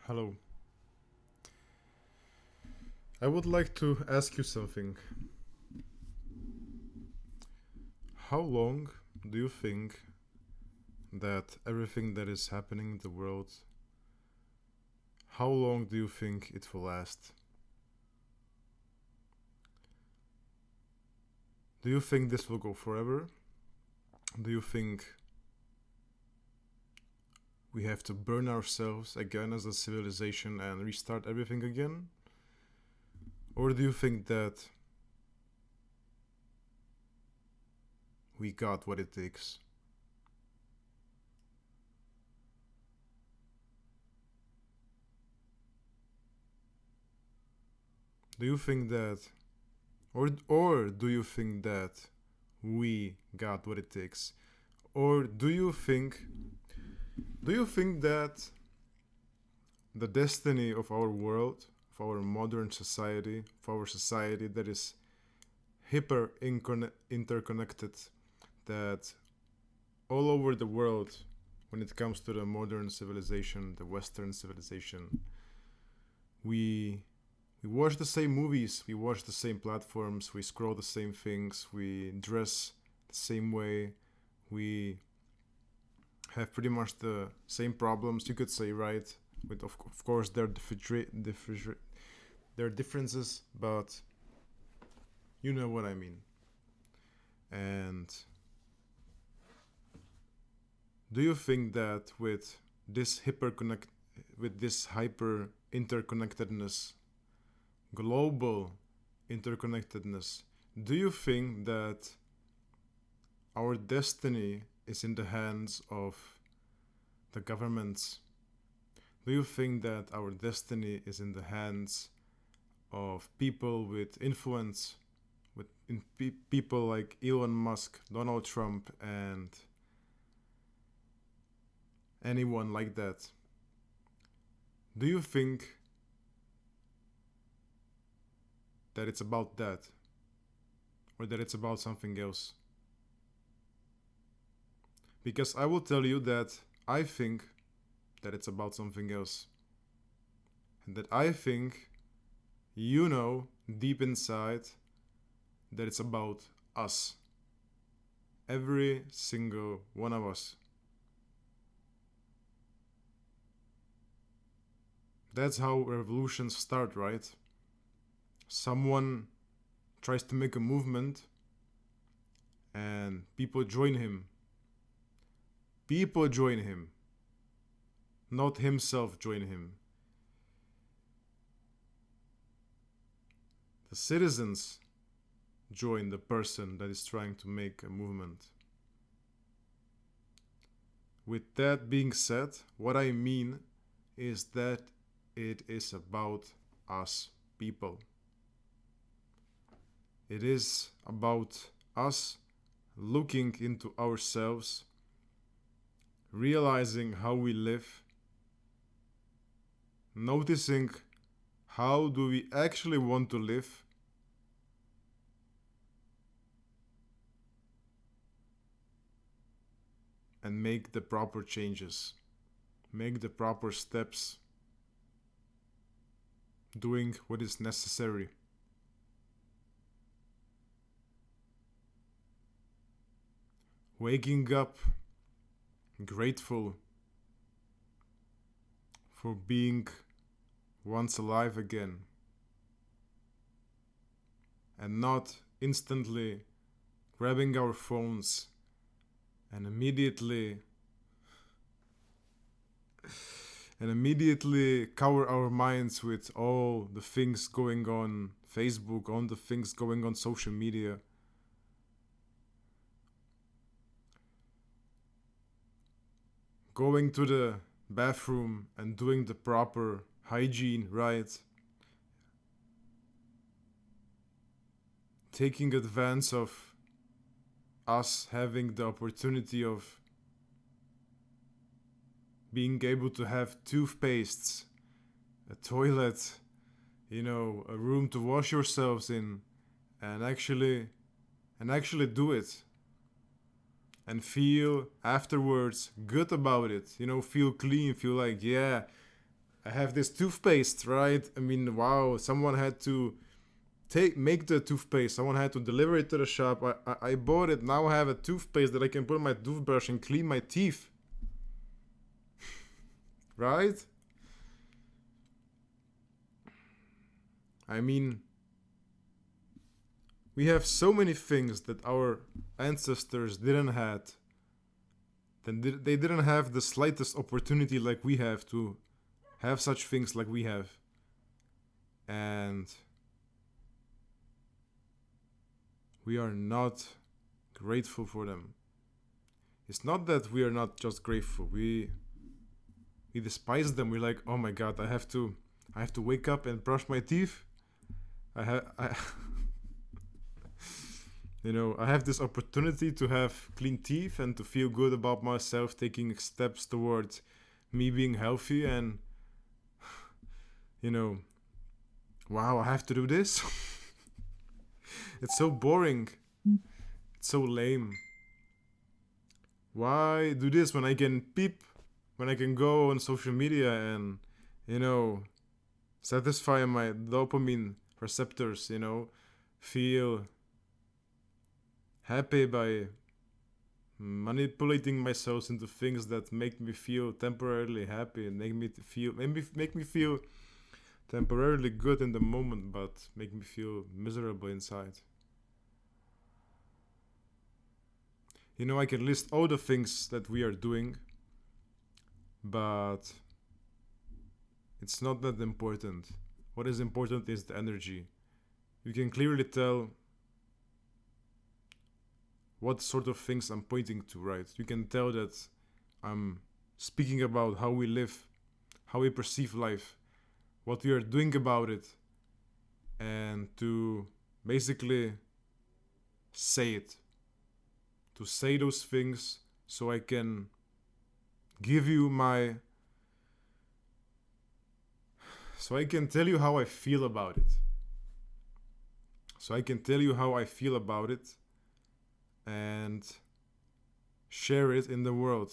Hello. I would like to ask you something. How long do you think that everything that is happening in the world, how long do you think it will last? Do you think this will go forever? Do you think we have to burn ourselves again as a civilization and restart everything again? Or do you think that we got what it takes? Do you think that or do you think that we got what it takes? Or do you think that the destiny of our world, of our modern society, of our society that is hyper interconnected, that all over the world, when it comes to the modern civilization, the Western civilization, we we watch the same movies, we watch the same platforms, we scroll the same things, we dress the same way, we have pretty much the same problems, you could say, right? With of course there are differences, but you know what I mean. And do you think that with this hyper interconnectedness, global interconnectedness, do you think that our destiny is in the hands of the governments? Do you think that our destiny is in the hands of people with influence, people like Elon Musk, Donald Trump, and anyone like that? Do you think that it's about that, or that it's about something else? Because I will tell you that I think that it's about something else. And that I think you know deep inside that it's about us. Every single one of us. That's how revolutions start, right? Someone tries to make a movement and people join him. People join him, not himself join him. The citizens join the person that is trying to make a movement. With that being said, what I mean is that it is about us people. It is about us looking into ourselves, realizing how we live, noticing how do we actually want to live, and make the proper changes, make the proper steps, doing what is necessary. Waking up grateful for being once alive again, and not instantly grabbing our phones and immediately cover our minds with all the things going on Facebook, all the things going on social media. Going to the bathroom and doing the proper hygiene, right? Taking advance of us having the opportunity of being able to have toothpastes, a toilet, a room to wash yourselves in, and actually do it, and feel afterwards good about it. Feel clean, feel like, yeah, I have this toothpaste, right? I mean, wow, someone had to make the toothpaste. Someone had to deliver it to the shop. I bought it. Now I have a toothpaste that I can put on my toothbrush and clean my teeth. Right? I mean, we have so many things that our ancestors didn't had. Then they didn't have the slightest opportunity like we have to have such things like we have. And we are not grateful for them. It's not that we are not just grateful. We despise them. We're like, oh my god, I have to wake up and brush my teeth. I I have this opportunity to have clean teeth and to feel good about myself, taking steps towards me being healthy, and wow, I have to do this. It's so boring. It's so lame. Why do this when I can when I can go on social media and, satisfy my dopamine receptors, feel happy by manipulating myself into things that make me feel temporarily happy and make me feel temporarily good in the moment, but make me feel miserable inside. I can list all the things that we are doing, but it's not that important. What is important is the energy. You can clearly tell what sort of things I'm pointing to, right? You can tell that I'm speaking about how we live, how we perceive life, what we are doing about it, and to basically say it. To say those things so I can give you so I can tell you how I feel about it. So I can tell you how I feel about it and share it in the world.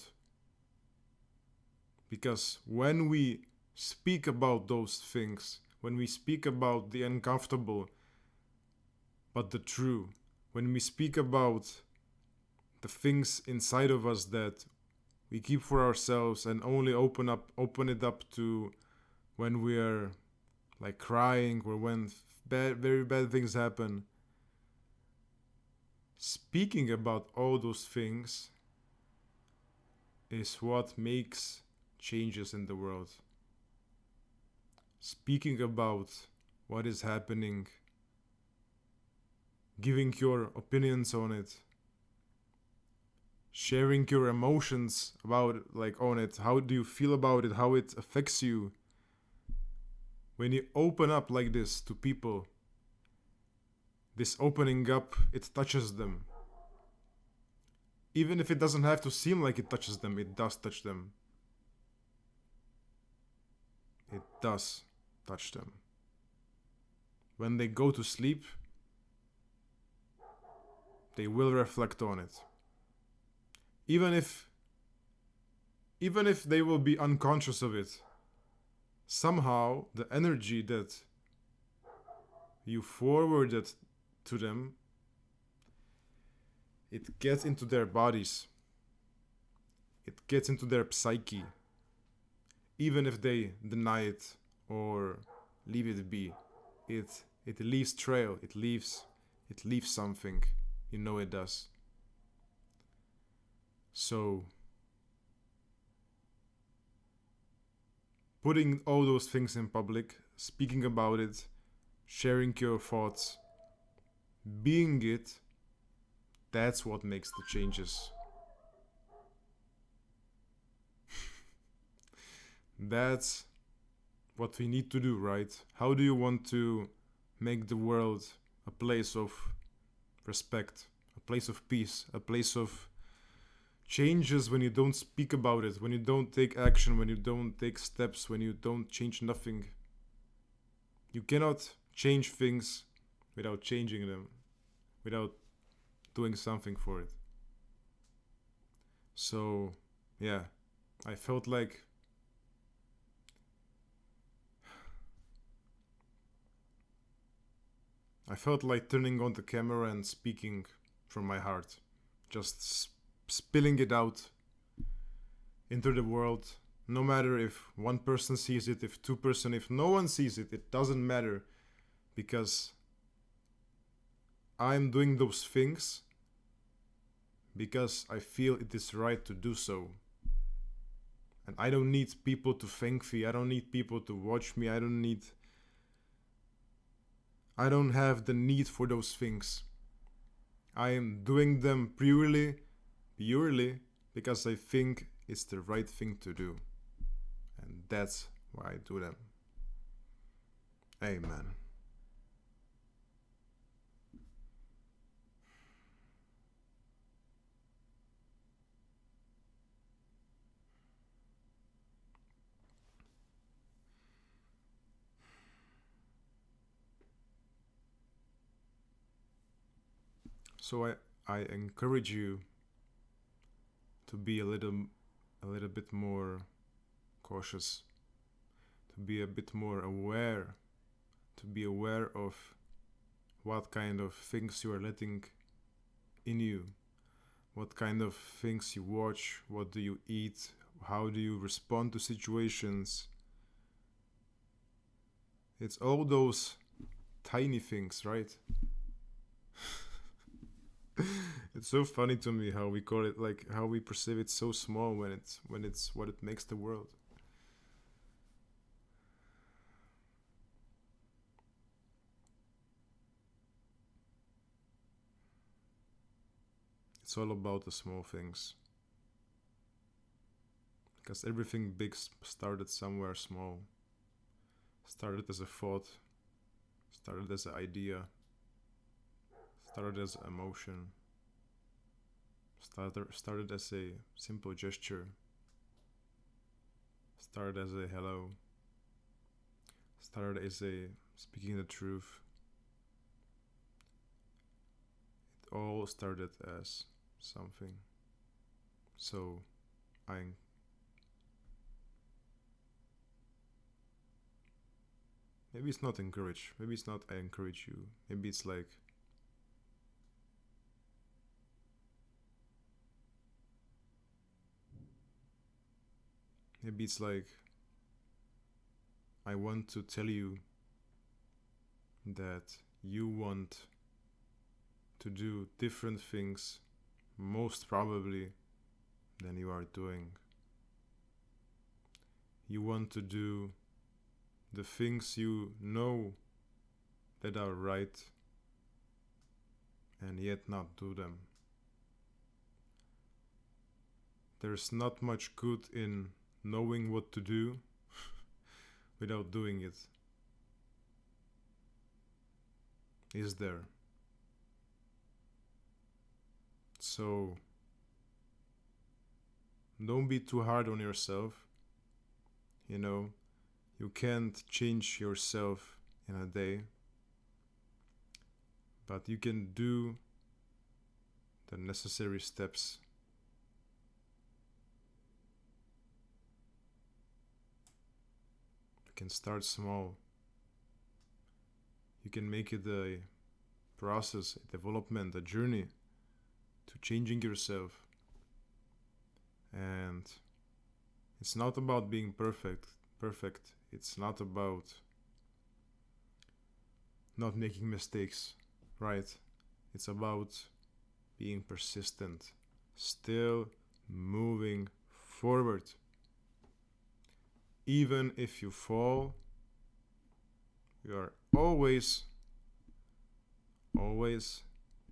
Because when we speak about those things, when we speak about the uncomfortable but the true, when we speak about the things inside of us that we keep for ourselves and only open it up to when we are like crying or when very bad things happen. Speaking about all those things is what makes changes in the world. Speaking about what is happening, giving your opinions on it, sharing your emotions about on it, how do you feel about it, how it affects you. When you open up like this to people, this opening up, it touches them. Even if it doesn't have to seem like it touches them, it does touch them. It does touch them. When they go to sleep, they will reflect on it. Even if they will be unconscious of it, somehow the energy that you forwarded to them, it gets into their bodies. It gets into their psyche. Even if they deny it or leave it be, it leaves trail. It leaves something. It does. So putting all those things in public, speaking about it, sharing your thoughts, being it, that's what makes the changes. That's what we need to do, right? How do you want to make the world a place of respect, a place of peace, a place of changes when you don't speak about it, when you don't take action, when you don't take steps, when you don't change nothing? You cannot change things without changing them, without doing something for it. So, yeah, I felt like I felt like turning on the camera and speaking from my heart, just spilling it out into the world. No matter if one person sees it, if two-person, if no one sees it, it doesn't matter, because I'm doing those things because I feel it is right to do so. And I don't need people to thank me. I don't need people to watch me. I don't have the need for those things. I am doing them purely because I think it's the right thing to do. And that's why I do them. Amen. So I encourage you to be a little bit more cautious, to be a bit more aware, to be aware of what kind of things you are letting in you, what kind of things you watch, what do you eat, how do you respond to situations. It's all those tiny things, right? It's so funny to me how we call it, like how we perceive it so small when it's what it makes the world. It's all about the small things, because everything big started somewhere small. Started as a thought, started as an idea, started as an emotion, started as a simple gesture, started as a hello, started as a speaking the truth. It all started as something. So I maybe it's not encourage, maybe it's not I encourage you, maybe it's like I want to tell you that you want to do different things, most probably, than you are doing. You want to do the things you know that are right and yet not do them. There's not much good in knowing what to do without doing it. Is there? So don't be too hard on yourself. You know, you can't change yourself in a day, but you can do the necessary steps. You can start small. You can make it a process, a development, a journey to changing yourself. And it's not about being perfect. It's not about not making mistakes, right? It's about being persistent, still moving forward. Even if you fall, you are always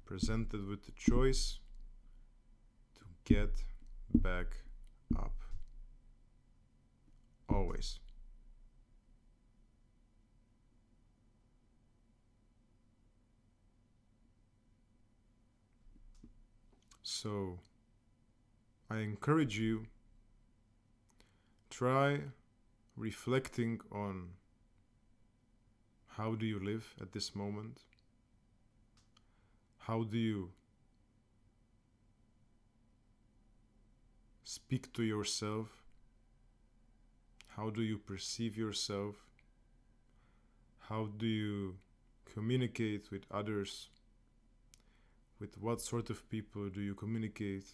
presented with the choice to get back up. Always. So I encourage you, try reflecting on how do you live at this moment? How do you speak to yourself? How do you perceive yourself? How do you communicate with others? With what sort of people do you communicate?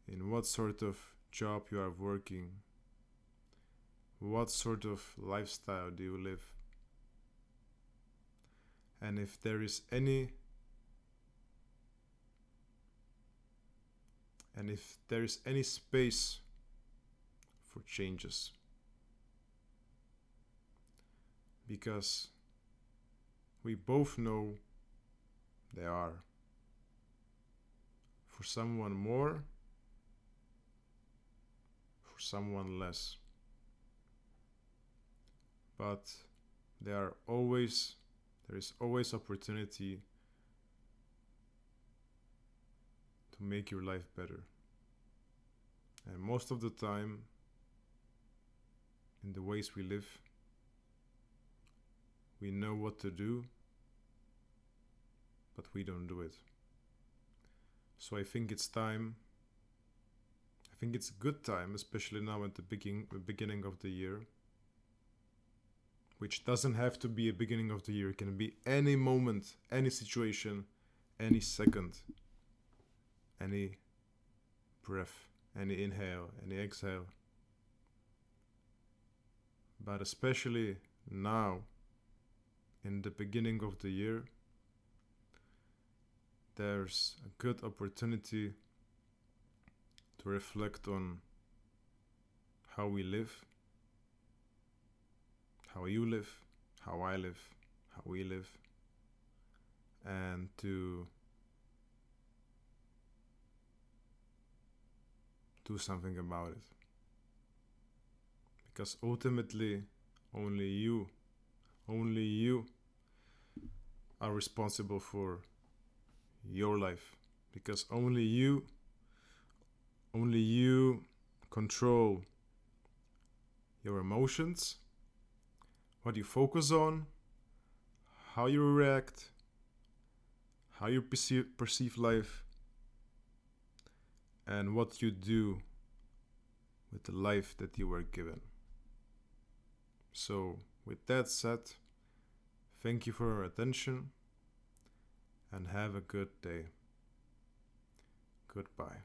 In what sort of job you are working? What sort of lifestyle do you live? And if there is any space for changes. Because we both know there are. For someone more, for someone less. But there is always opportunity to make your life better. And most of the time, in the ways we live, we know what to do, but we don't do it. So I think it's a good time, especially now at the beginning of the year, which doesn't have to be a beginning of the year. It can be any moment, any situation, any second, any breath, any inhale, any exhale. But especially now, in the beginning of the year, there's a good opportunity to reflect on how we live, how you live, how I live, how we live, and to do something about it. Because ultimately, only you are responsible for your life. Because only you control your emotions, what you focus on, how you react, how you perceive life, and what you do with the life that you were given. So, with that said, thank you for your attention and have a good day. Goodbye.